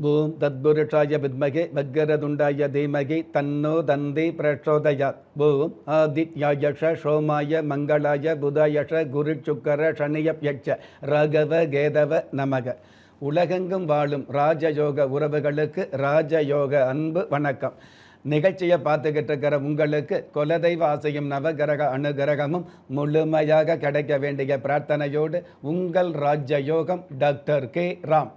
ஓம் தத்புருஷாய வித்மகே வக்கரதுண்டாய தீமகி தன்னோ தந்தி பிரச்சோதயாத். ஓம் ஆதித்யாயஷ சோமாய மங்களாய புதாயஷ குரு சுக்கர சனியப்யட்ச ராகவ கேதவ நமக. உலகெங்கும் வாழும் ராஜயோக உறவுகளுக்கு ராஜயோக அன்பு வணக்கம். நிகழ்ச்சியை பார்த்துக்கிட்டு இருக்கிற உங்களுக்கு குலதெய்வ ஆசையும் நவகிரக அனுகிரகமும் முழுமையாக கிடைக்க வேண்டிய பிரார்த்தனையோடு உங்கள் ராஜயோகம் டாக்டர் கே ராம்.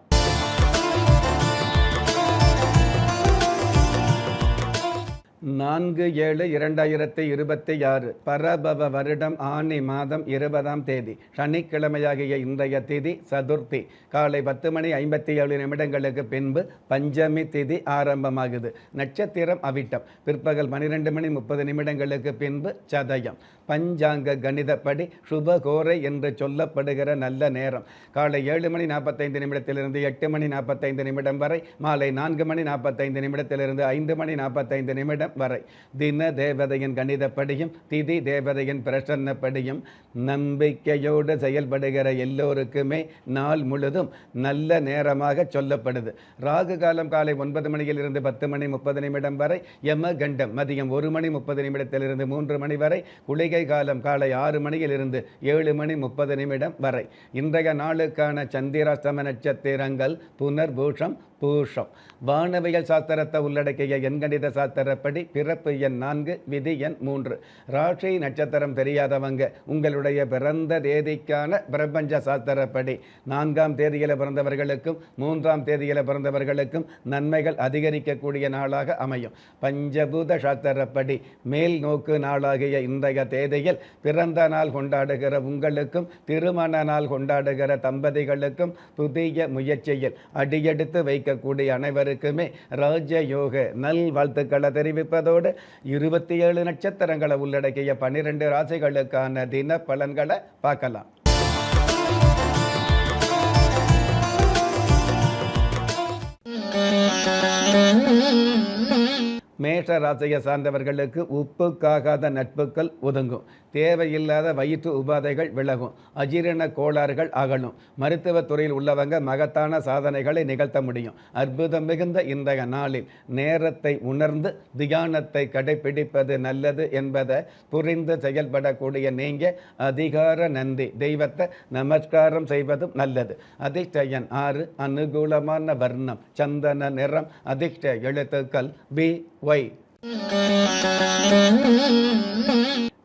4/7/2026 பரபவ வருடம் ஆனி மாதம் 20ஆம் தேதி சனிக்கிழமையாகிய இன்றைய திதி சதுர்த்தி. காலை 10:57 பின்பு பஞ்சமி திதி ஆரம்பமாகுது. நட்சத்திரம் அவிட்டம். பிற்பகல் 12:30 பின்பு சதயம். பஞ்சாங்க கணிதப்படி சுபகோரை என்று சொல்லப்படுகிற நல்ல நேரம் காலை 7:45 8:45 வரை, மாலை 4:45 5:45 வரை. தின தேவதையின் கணிதப்படியும் திதி தேவதையின் பிரசன்னப்படியும் நம்பிக்கையோடு செயல்படுகிற எல்லோருக்குமே நாள் முழுதும் நல்ல நேரமாக சொல்லப்படுது. ராகு காலம் காலை 9 மணியிலிருந்து 10:30 வரை, யம கண்டம் மதியம் 1:30 3 மணி வரை, குளிகை காலம் காலை 6 மணியிலிருந்து 7:30 வரை. இன்றைய நாளுக்கான சந்திராஷ்டம நட்சத்திரங்கள் புனர்பூஷம், பூஷம். வானவியல் சாஸ்திரத்தை உள்ளடக்கிய எண்கணித சாஸ்திரப்படி பிறப்பு எண் 4, விதி எண் 3. ராசி நட்சத்திரம் தெரியாதவங்க உங்களுடைய பிறந்த தேதிக்கான பிரபஞ்ச சாஸ்திரப்படி 4ஆம் தேதியில் பிறந்தவர்களுக்கும் 3ஆம் தேதியில் பிறந்தவர்களுக்கும் நன்மைகள் அதிகரிக்கக்கூடிய நாளாக அமையும். பஞ்சபூத சாஸ்திரப்படி மேல் நோக்கு நாளாகிய இன்றைய தேதியில் பிறந்த நாள் கொண்டாடுகிற உங்களுக்கும் திருமண நாள் கொண்டாடுகிற தம்பதிகளுக்கும் புதிய முயற்சியில் அடியெடுத்து வைக்கக்கூடிய அனைவருக்குமே ராஜயோக நல் வாழ்த்துக்களை தெரிவிப்பதோடு 27 நட்சத்திரங்களை உள்ளடக்கிய 12 ராசிகளுக்கான தின பலன்களை பார்க்கலாம். மேஷ ராசியை சார்ந்தவர்களுக்கு உப்புக்காகாத நட்புகள் ஒதுங்கும். தேவையில்லாத வயிற்று உபாதைகள் விலகும். அஜீரண கோளாறுகள் அகலும். மருத்துவத்துறையில் உள்ளவங்க மகத்தான சாதனைகளை நிகழ்த்த முடியும். அற்புதம் மிகுந்த இன்றைய நாளில் நேரத்தை உணர்ந்து தியானத்தை கடைபிடிப்பது நல்லது என்பதை புரிந்து செயல்படக்கூடிய நீங்க அதிகார நந்தி தெய்வத்தை நமஸ்காரம் செய்வதும் நல்லது. அதிர்ஷ்ட எண் 6. அனுகூலமான வர்ணம் சந்தன நிறம். அதிர்ஷ்ட எழுத்துக்கள் BY.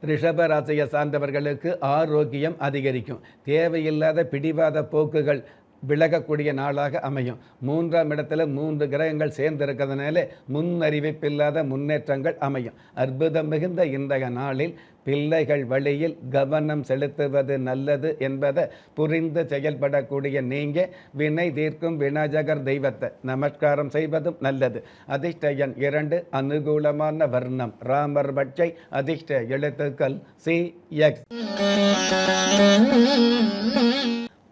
ரிஷப ராசியை சார்ந்தவர்களுக்கு ஆரோக்கியம் அதிகரிக்கும். தேவையில்லாத பிடிவாத போக்குகள் விலகக்கூடிய நாளாக அமையும். 3ஆம் இடத்துல 3 கிரகங்கள் சேர்ந்திருக்கிறதுனால முன்னறிவிப்பில்லாத முன்னேற்றங்கள் அமையும். அற்புதம் மிகுந்த இன்றைய நாளில் பிள்ளைகள் வழியில் கவனம் செலுத்துவது நல்லது என்பதை புரிந்து செயல்படக்கூடிய நீங்க வினை தீர்க்கும் விநாயகர் தெய்வத்தை நமஸ்காரம் செய்வதும் நல்லது. அதிர்ஷ்ட எண் 2. அனுகூலமான வர்ணம் ராமர் பட்சை. அதிர்ஷ்ட எழுத்துக்கள் CX.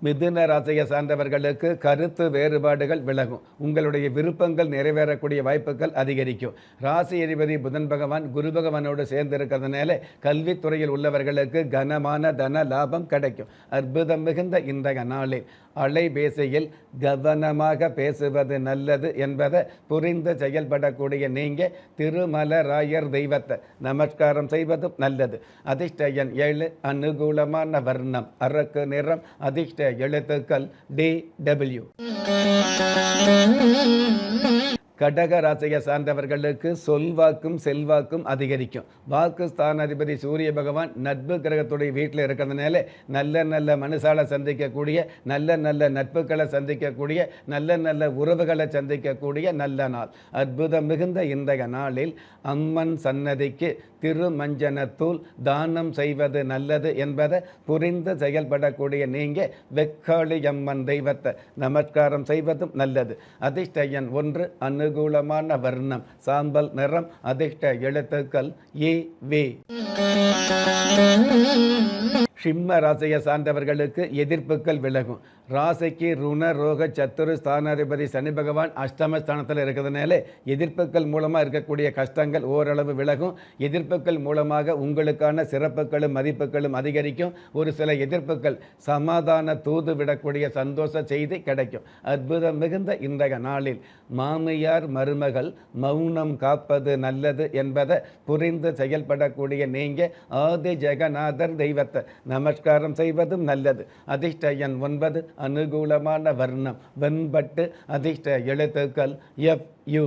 மிதுன ராசியை சார்ந்தவர்களுக்கு கருத்து வேறுபாடுகள் விலகும். உங்களுடைய விருப்பங்கள் நிறைவேறக்கூடிய வாய்ப்புகள் அதிகரிக்கும். ராசி அதிபதி புதன் பகவான் குரு பகவானோடு சேர்ந்திருக்கிறதுனால கல்வித்துறையில் உள்ளவர்களுக்கு கனமான தன லாபம் கிடைக்கும். அற்புதம் மிகுந்த இன்றைய நாளில் அலைபேசியில் கவனமாக பேசுவது நல்லது என்பதை புரிந்து செயல்படக்கூடிய நீங்க திருமலராயர் தெய்வத்தை நமஸ்காரம் செய்வதும் நல்லது. அதிர்ஷ்ட எண் 7. அனுகூலமான வர்ணம் அரக்கு நிறம். அதிர்ஷ்ட எழுத்துக்கள் DW. கடக ராசியை சார்ந்தவர்களுக்கு சொல்வாக்கும் செல்வாக்கும் அதிகரிக்கும். வாக்கு ஸ்தானாதிபதி சூரிய பகவான் நட்பு கிரகத்துடைய வீட்டில் இருக்கிறதுனால நல்ல நல்ல மனுஷால சந்திக்கக்கூடிய, நல்ல நல்ல நட்புகளை சந்திக்கக்கூடிய, நல்ல நல்ல உறவுகளை சந்திக்கக்கூடிய நல்ல நாள். அற்புதம் மிகுந்த இன்றைய நாளில் அம்மன் சன்னதிக்கு திருமஞ்சனத்தூள் தானம் செய்வது நல்லது என்பதை புரிந்து செயல்படக்கூடிய நீங்க வெக்காளி அம்மன் தெய்வத்தை நமஸ்காரம் செய்வதும் நல்லது. அதிர்ஷ்ட எண் 1. அனுகூலமான வர்ணம் சாம்பல் நிறம். அதிர்ஷ்ட எழுத்துக்கள் EV. சிம்ம ராசியை சார்ந்தவர்களுக்கு எதிர்ப்புகள் விலகும். ராசிக்கு ருண ரோக சத்துரு ஸ்தானாதிபதி சனி பகவான் அஷ்டமஸ்தானத்தில் இருக்கிறதுனால எதிர்ப்புகள் மூலமாக இருக்கக்கூடிய கஷ்டங்கள் ஓரளவு விலகும். எதிர்ப்புகள் மூலமாக உங்களுக்கான சிறப்புகளும் மதிப்புகளும் அதிகரிக்கும். ஒரு சில எதிர்ப்புகள் சமாதான தூது விடக்கூடிய சந்தோஷ செய்தி கிடைக்கும். அற்புதம் மிகுந்த இன்றைய நாளில் மாமியார் மருமகள் மௌனம் காப்பது நல்லது என்பதை புரிந்து செயல்படக்கூடிய நீங்கள் ஆதி ஜெகநாதர் தெய்வத்தை நமஸ்காரம் செய்வதும் நல்லது. அதிர்ஷ்ட எண் 9, அனுகூலமான வர்ணம் வெண்பட்டு, அதிர்ஷ்ட எழுத்துக்கள் FU.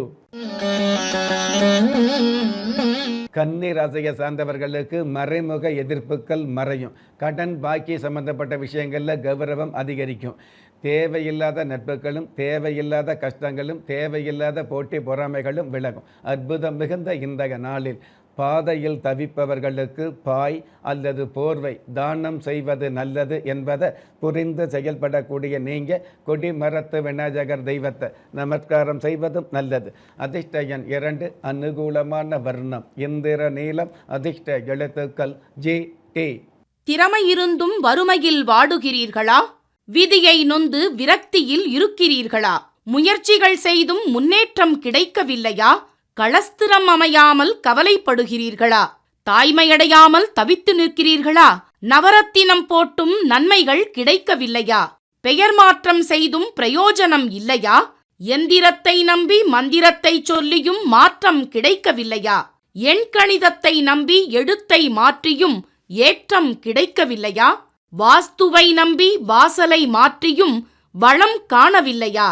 கன்னி ராசியை சார்ந்தவர்களுக்கு மறைமுக எதிர்ப்புகள் மறையும். கடன் பாக்கி சம்பந்தப்பட்ட விஷயங்களில் கௌரவம் அதிகரிக்கும். தேவையில்லாத நட்புகளும் தேவையில்லாத கஷ்டங்களும் தேவையில்லாத போட்டி பொறாமைகளும் விலகும். அற்புதம் மிகுந்த இன்றைய நாளில் பாதையில் தவிப்பவர்களுக்கு பாய் அல்லது போர்வை தானம் செய்வது நல்லது என்பதை புரிந்து செயல்படக்கூடிய நீங்கள் கொடிமரத்து விநாயகர் தெய்வத்தை நமஸ்காரம் செய்வதும் நல்லது. அதிர்ஷ்ட எண் 2, அனுகூலமான வர்ணம் இந்திர நீலம், அதிர்ஷ்ட எழுத்துக்கள் GT. திறமை இருந்தும் வறுமையில் வாடுகிறீர்களா? விதியை நொந்து விரக்தியில் இருக்கிறீர்களா? முயற்சிகள் செய்தும் முன்னேற்றம் கிடைக்கவில்லையா? களஸ்திரம் அமையாமல் கவலைப்படுகிறீர்களா? தாய்மையடையாமல் தவித்து நிற்கிறீர்களா? நவரத்தினம் போட்டும் நன்மைகள் கிடைக்கவில்லையா? பெயர் மாற்றம் செய்தும் பிரயோஜனம் இல்லையா? எந்திரத்தை நம்பி மந்திரத்தை சொல்லியும் மாற்றம் கிடைக்கவில்லையா? எண்கணிதத்தை நம்பி எழுத்தை மாற்றியும் ஏற்றம் கிடைக்கவில்லையா? வாஸ்துவை நம்பி வாசலை மாற்றியும் வளம் காணவில்லையா?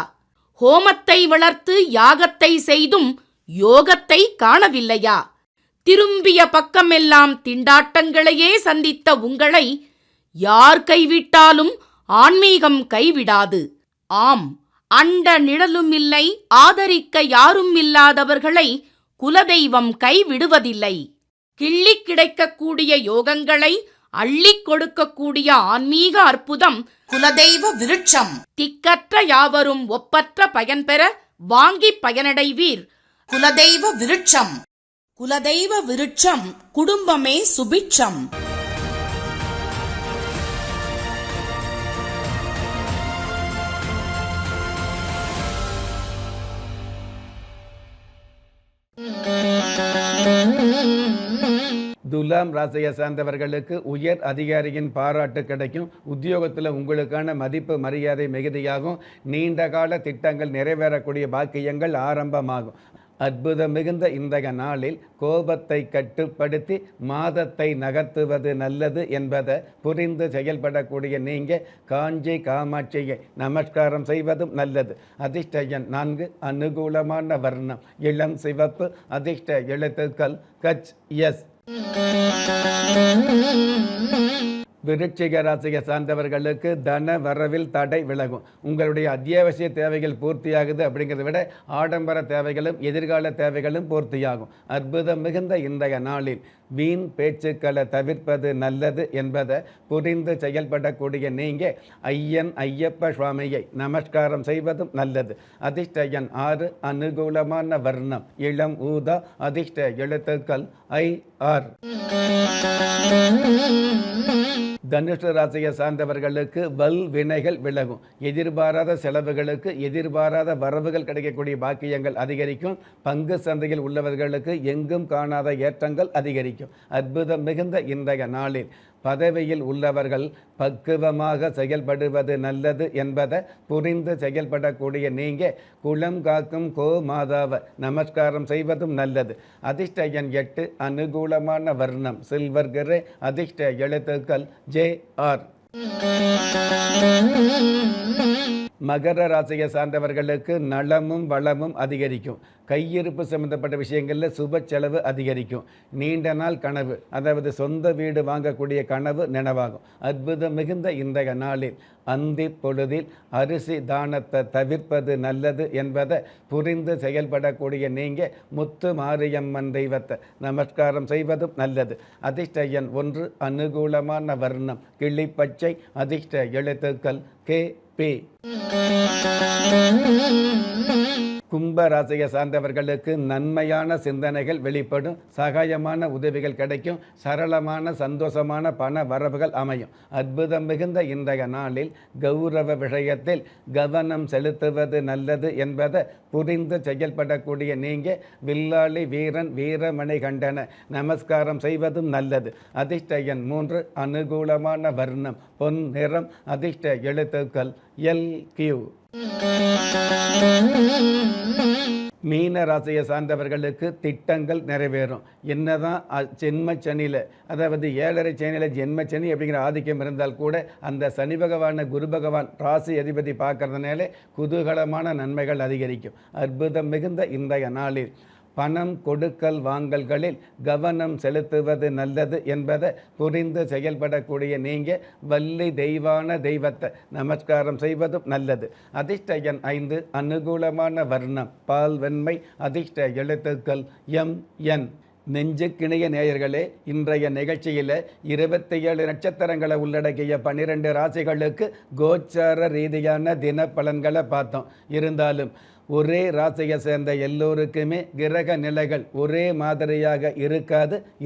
ஹோமத்தை வளர்த்து யாகத்தை செய்தும் யோகத்தை காணவில்லையா? திரும்பிய பக்கமெல்லாம் திண்டாட்டங்களையே சந்தித்த உங்களை யார் கைவிட்டாலும் ஆன்மீகம் கைவிடாது. ஆம், அண்ட நிழலுமில்லை, ஆதரிக்க யாரும் இல்லாதவர்களை குலதெய்வம் கைவிடுவதில்லை. கிள்ளிக் கிடைக்கக்கூடிய யோகங்களை அள்ளிக் கொடுக்கக்கூடிய ஆன்மீக அற்புதம் குலதெய்வ விருட்சம். திக்கற்ற யாவரும் ஒப்பற்ற பயன்பெற வாங்கி பயனடைவீர். குலதெய்வ விருட்சம். குலதெய்வ விருட்சம், குடும்பமே சுபிட்சம். துலாம் ராசியை சார்ந்தவர்களுக்கு உயர் அதிகாரியின் பாராட்டு கிடைக்கும். உத்தியோகத்தில் உங்களுக்கான மதிப்பு மரியாதை மிகுதியாகும். நீண்ட கால திட்டங்கள் நிறைவேறக்கூடிய பாக்கியங்கள் ஆரம்பமாகும். அற்புதம் மிகுந்த இன்றைய நாளில் கோபத்தை கட்டுப்படுத்தி மாதத்தை நகர்த்துவது நல்லது என்பதை புரிந்து செயல்படக்கூடிய நீங்கள் காஞ்சி காமாட்சியை நமஸ்காரம் செய்வதும் நல்லது. அதிர்ஷ்ட எண் 4, அனுகூலமான வர்ணம் இளம் சிவப்பு, அதிர்ஷ்ட எழுத்துக்கள் HS. விருச்சிக ராசியை சார்ந்தவர்களுக்கு தன வரவில் தடை விலகும். உங்களுடைய அத்தியாவசிய தேவைகள் பூர்த்தியாகுது அப்படிங்கிறத விட ஆடம்பர தேவைகளும் எதிர்கால தேவைகளும் பூர்த்தியாகும். அற்புதம் மிகுந்த இன்றைய நாளில் வீண் பேச்சுக்களை தவிர்ப்பது நல்லது என்பதை புரிந்து செயல்படக்கூடிய நீங்கள் ஐயன் ஐயப்ப சுவாமியை நமஸ்காரம் செய்வதும் நல்லது. அதிர்ஷ்ட எண் 6, அனுகூலமான வர்ணம் இளம் ஊதா, அதிர்ஷ்ட எழுத்துக்கள் IR. தனுஷ ராசியை சார்ந்தவர்களுக்கு வல் வினைகள் விலகும். எதிர்பாராத செலவுகளுக்கு எதிர்பாராத வரவுகள் கிடைக்கக்கூடிய பாக்கியங்கள் அதிகரிக்கும். பங்கு சந்தையில் உள்ளவர்களுக்கு எங்கும் காணாத ஏற்றங்கள் அதிகரிக்கும். அற்புதம் மிகுந்த இன்றைய நாளில் பதவியில் உள்ளவர்கள் பக்குவமாக செயல்படுவது நல்லது என்பதை புரிந்து செயல்படக்கூடிய நீங்கள் குலம் காக்கும் மாதாவை நமஸ்காரம் செய்வதும் நல்லது. அதிர்ஷ்ட எண் 8, அனுகூலமான வர்ணம் சில்வர் கிரே, அதிர்ஷ்ட எழுத்துக்கள் JR. மகர ராசியை சார்ந்தவர்களுக்கு நலமும் வளமும் அதிகரிக்கும். கையிருப்பு சம்பந்தப்பட்ட விஷயங்களில் சுப செலவு அதிகரிக்கும். நீண்ட நாள் கனவு, அதாவது சொந்த வீடு வாங்கக்கூடிய கனவு நினைவாகும். அற்புதம் மிகுந்த இன்றைய நாளில் அந்தி பொழுதில் அரிசி தானத்தை தவிர்ப்பது நல்லது என்பதை புரிந்து செயல்படக்கூடிய நீங்கள் முத்து மாரியம்மன் தெய்வத்தை நமஸ்காரம் செய்வதும் நல்லது. அதிர்ஷ்ட எண் 1, அனுகூலமான வர்ணம் கிளிப்பச்சை, அதிர்ஷ்ட எழுத்துக்கள் KP. கும்ப ராசியை சார்ந்தவர்களுக்கு நன்மையான சிந்தனைகள் வெளிப்படும், சகாயமான உதவிகள் கிடைக்கும், சரளமான சந்தோஷமான பண வரவுகள் அமையும். அற்புதம் மிகுந்த இன்றைய நாளில் கௌரவ விஷயத்தில் கவனம் செலுத்துவது நல்லது என்பதை புரிந்து செயல்படக்கூடிய நீங்கள் வில்லாளி வீரன் வீரமணி கண்டன நமஸ்காரம் செய்வதும் நல்லது. அதிர்ஷ்ட எண் 3, அனுகூலமான வர்ணம் பொன் நிறம், அதிர்ஷ்ட எழுத்துக்கள் LQ. மீன ராசியை சார்ந்தவர்களுக்கு திட்டங்கள் நிறைவேறும். என்னதான் ஜென்மச்சனியில், அதாவது 7.5 சனியில் ஜென்மச்சனி அப்படிங்கிற ஆதிக்கம் இருந்தால் கூட அந்த சனி பகவானை குரு பகவான் ராசி அதிபதி பார்க்கறதுனால குதூகலமான நன்மைகள் அதிகரிக்கும். அற்புதம் மிகுந்த இன்றைய நாளில் பணம் கொடுக்கல் வாங்கல்களில் கவனம் செலுத்துவது நல்லது என்பதை புரிந்து செயல்படக்கூடிய நீங்கள் வள்ளி தெய்வான தெய்வத்தை நமஸ்காரம் செய்வதும் நல்லது. அதிர்ஷ்ட எண் 5, அனுகூலமான வர்ணம் பால் வெண்மை, அதிர்ஷ்ட எழுத்துக்கள் MN. நெஞ்சுக்கிணைய நேயர்களே, இன்றைய நிகழ்ச்சியில் 27 நட்சத்திரங்களை உள்ளடக்கிய 12 ராசிகளுக்கு கோச்சார ரீதியான தின பலன்களை பார்த்தோம். இருந்தாலும் ஒரே ராசியை சேர்ந்த எல்லோருக்குமே கிரக நிலைகள் ஒரே மாதிரியாக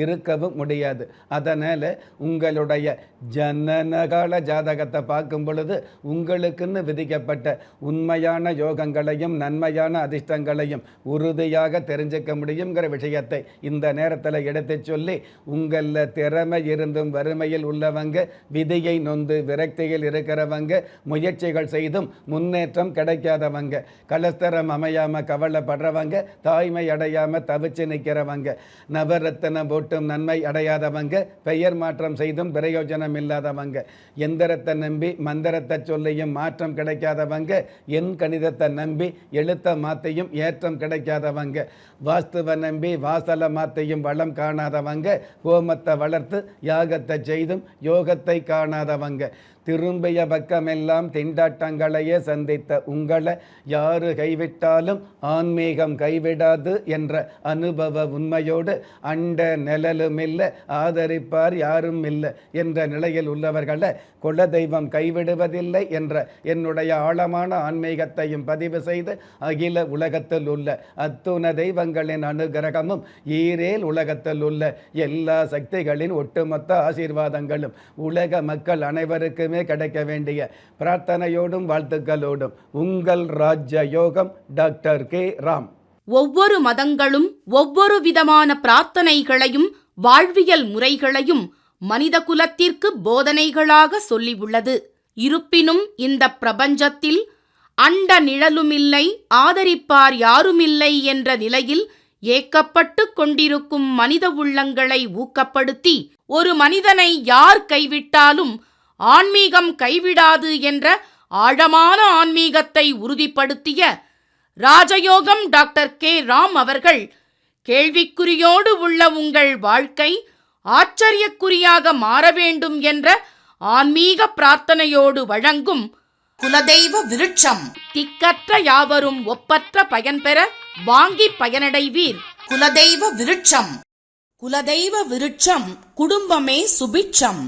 இருக்கவும் முடியாது. அதனால் உங்களுடைய ஜனனகால ஜாதகத்தை பார்க்கும் பொழுது உங்களுக்குன்னு விதிக்கப்பட்ட உண்மையான யோகங்களையும் நன்மையான அதிர்ஷ்டங்களையும் உறுதியாக தெரிஞ்சுக்க முடியுங்கிற விஷயத்தை இந்த நேரத்தில் எடுத்து சொல்லி, உங்களில் திறமை இருந்தும் வறுமையில் உள்ளவங்க, விதியை நொந்து விரக்தியில் இருக்கிறவங்க, முயற்சிகள் செய்தும் முன்னேற்றம் கிடைக்காதவங்க, கலஸ்தரம் அமையாம கவலைப்படுறவங்க, தாய்மை அடையாம தவிச்சு நிற்கிறவங்க, நவரத்தனம் போட்டும் நன்மை அடையாதவங்க, பெயர் மாற்றம் செய்தும் பிரயோஜனம் இல்லாதவங்க, எந்திரத்தை நம்பி மந்திரத்தை சொல்லியும் மாற்றம் கிடைக்காதவங்க, எண் கணிதத்தை நம்பி எழுத்த மாத்தையும் ஏற்றம் கிடைக்காதவங்க, வாஸ்துவை நம்பி வாசலை மாத்தையும் வளம் காணாதவங்க, ஹோமத்தை வளர்த்து யாகத்தை செய்தும் யோகத்தை காணாதவங்க, திரும்பிய பக்கமெல்லாம் திண்டாட்டங்களையே சந்தித்த உங்களை யாரு கைவிட்டாலும் ஆன்மீகம் கைவிடாது என்ற அனுபவ உண்மையோடு அண்ட நிழலும் இல்லை, ஆதரிப்பார் யாரும் இல்லை என்ற நிலையில் உள்ளவர்களை குலதெய்வம் கைவிடுவதில்லை என்ற என்னுடைய ஆழமான ஆன்மீகத்தையும் பதிவு செய்து அகில உலகத்தில் உள்ள அத்துண தெய்வங்களின் அனுகிரகமும் ஈரேல் உலகத்தில் உள்ள எல்லா சக்திகளின் ஒட்டுமொத்த ஆசீர்வாதங்களும் உலக மக்கள் அனைவருக்குமே கிடைக்க வேண்டிய பிரார்த்தனையோடும் வாழ்த்துக்களோடும் உங்கள் ராஜ்ய யோகம் டாக்டர் கே. ராம். ஒவ்வொரு மதங்களும் ஒவ்வொரு விதமான பிரார்த்தனைகளையும் வாழ்வியல் முறைகளையும் மனித குலத்திற்கு போதனைகளாக சொல்லியுள்ளது. இருப்பினும் இந்த பிரபஞ்சத்தில் அண்ட நிழலுமில்லை, ஆதரிப்பார் யாருமில்லை என்ற நிலையில் ஏக்கப்பட்டு கொண்டிருக்கும் மனித உள்ளங்களை ஊக்கப்படுத்தி, ஒரு மனிதனை யார் கைவிட்டாலும் ஆன்மீகம் கைவிடாது என்ற ஆழமான ஆன்மீகத்தை உறுதிப்படுத்திய ராஜயோகம் டாக்டர் கே. ராம் அவர்கள் கேள்விக்குறியோடு உள்ள உங்கள் வாழ்க்கை ஆச்சரியக்குறியாக மாற வேண்டும் என்ற ஆன்மீக பிரார்த்தனையோடு வழங்கும் குலதெய்வ விருட்சம். திக்கற்ற யாவரும் ஒப்பற்ற பயன்பெற வாங்கி பயனடைவீர். குலதெய்வ விருட்சம். குலதெய்வ விருட்சம் குடும்பமே சுபிட்சம்.